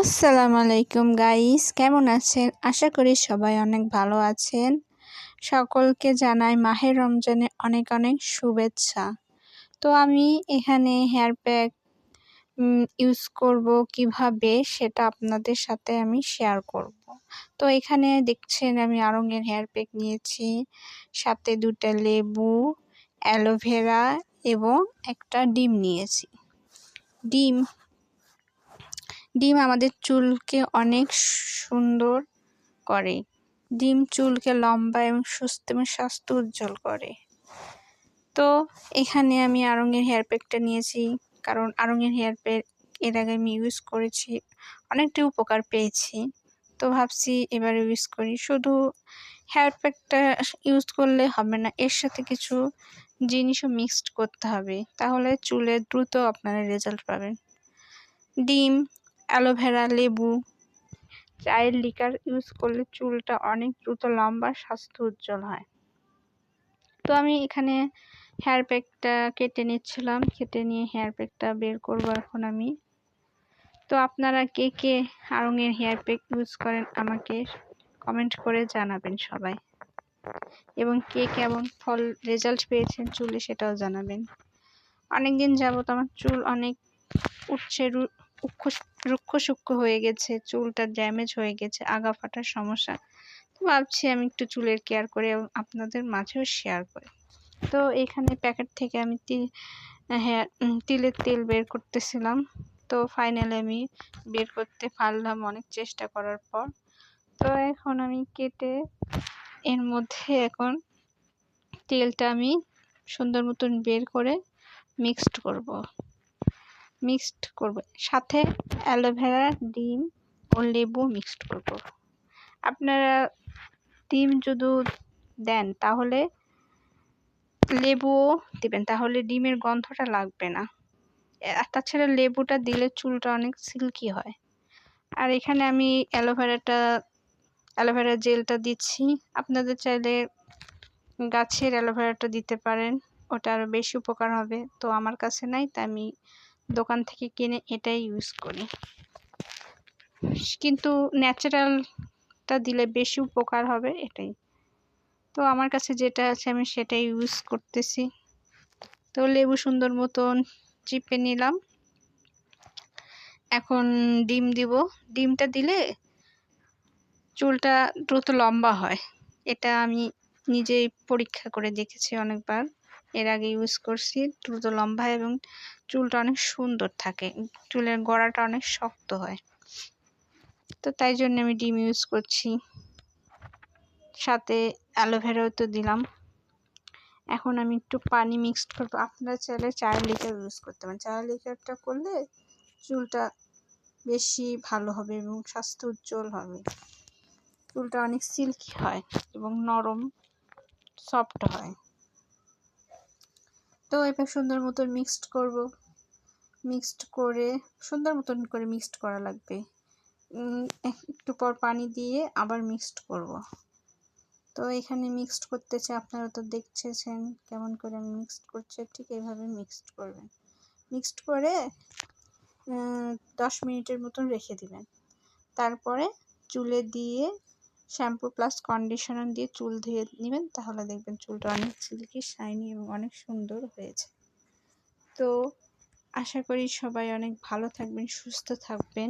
আসসালামু আলাইকুম গাইস, কেমন আছেন? আশা করি সবাই অনেক ভালো আছেন। সকলকে জানাই মাহে রমজানে অনেক অনেক শুভেচ্ছা। তো আমি এখানে হেয়ার প্যাক ইউজ করব কিভাবে সেটা আপনাদের সাথে আমি শেয়ার করব। তো এখানে দেখছেন আমি আড়ঙের হেয়ার প্যাক নিয়েছি, সাথে 2টা লেবু, অ্যালোভেরা এবং একটা ডিম নিয়েছি। ডিম আমাদের চুলকে অনেক সুন্দর করে। ডিম চুলকে লম্বা এবং সুস্থ এবং স্বাস্থ্য উজ্জ্বল করে। তো এখানে আমি আড়ঙের হেয়ার প্যাকটা নিয়েছি, কারণ আড়ঙের হেয়ার প্যাক এর আগে আমি ইউজ করেছি, অনেকটা উপকার পেয়েছি। তো ভাবছি এবার ইউজ করি। শুধু হেয়ার প্যাকটা ইউজ করলে হবে না, এর সাথে কিছু জিনিসও মিক্সড করতে হবে, তাহলে চুলে দ্রুত আপনারা রেজাল্ট পাবেন। ডিম, অ্যালোভেরা, লেবু, চায়ের লিকার ইউজ করলে চুলটা অনেক দ্রুত লম্বা স্বাস্থ্য উজ্জ্বল হয়। তো আমি এখানে হেয়ার প্যাকটা কেটে নিচ্ছিলাম, কেটে নিয়ে হেয়ার প্যাকটা বের করবো এখন আমি। তো আপনারা কে কে আড়ঙের হেয়ার প্যাক ইউজ করেন আমাকে কমেন্ট করে জানাবেন সবাই, এবং কে কেমন ফল রেজাল্ট পেয়েছেন চুলে সেটাও জানাবেন। অনেকদিন যাবত আমার চুল অনেক উঠছে, রুক্ষ সূক্ষ্ম হয়ে গেছে, চুলটা ড্যামেজ হয়ে গেছে, আগা ফাটার সমস্যা। তো ভাবছি আমি একটু চুলের কেয়ার করে আপনাদের মাঝেও শেয়ার করি। তো এখানে প্যাকেট থেকে আমি তিলের তেল বের করতেছিলাম। তো ফাইনালি আমি বের করতে পারলাম অনেক চেষ্টা করার পর। তো এখন আমি কেটে এর মধ্যে এখন তেলটা আমি সুন্দর মতন বের করে মিক্সড করব, সাথে অ্যালোভেরা, ডিম ও লেবু মিক্সড করব। আপনারা ডিম যদি দেন তাহলে লেবুও দিবেন, তাহলে ডিমের গন্ধটা লাগবে না। তাছাড়া লেবুটা দিলে চুলটা অনেক সিল্কি হয়। আর এখানে আমি অ্যালোভেরা জেলটা দিচ্ছি। আপনাদের চাইলে গাছের অ্যালোভেরাটা দিতে পারেন, ওটা আরও বেশি উপকার হবে। তো আমার কাছে নাই, তাই আমি দোকান থেকে কিনে এটাই ইউজ করি, কিন্তু ন্যাচারালটা দিলে বেশি উপকার হবে এটাই। তো আমার কাছে যেটা আছে আমি সেটাই ইউজ করতেছি। তো লেবু সুন্দর মতন চিপে নিলাম। এখন ডিম দিব। ডিমটা দিলে চুলটা দ্রুত লম্বা হয়, এটা আমি নিজেই পরীক্ষা করে দেখেছি অনেকবার। এর আগে ইউজ করছি, দ্রুত লম্বা হয় এবং চুলটা অনেক সুন্দর থাকে, চুলের গোড়াটা অনেক শক্ত হয়। তো তাই জন্য আমি ডিম ইউজ করছি, সাথে অ্যালোভেরাও তো দিলাম। এখন আমি একটু পানি মিক্সড করবো। আপনারা চাইলে চায়ের লিকার ইউজ করতে পারেন, চায়ের লিকারটা করলে চুলটা বেশি ভালো হবে এবং স্বাস্থ্য উজ্জ্বল হবে। চুলটা অনেক সিল্কি হয় এবং নরম সফট হয়। তো এবার সুন্দর মতন মিক্সড করব। মিক্সড করে সুন্দর মতন করে মিক্সড করা লাগবে। একটু পর পানি দিয়ে আবার মিক্সড করব। তো এখানে মিক্সড করতেছে, আপনারা তো দেখছেন কেমন করে আমি মিক্সড করছি, ঠিক এইভাবে মিক্সড করবেন। মিক্সড করে 10 মিনিটের মতন রেখে দিবেন। তারপরে চুলে দিয়ে শ্যাম্পু প্লাস কন্ডিশনার দিয়ে চুল ধুয়ে নেবেন, তাহলে দেখবেন চুলটা অনেক সিল্কি, শাইনি এবং অনেক সুন্দর হয়েছে। তো আশা করি সবাই অনেক ভালো থাকবেন, সুস্থ থাকবেন।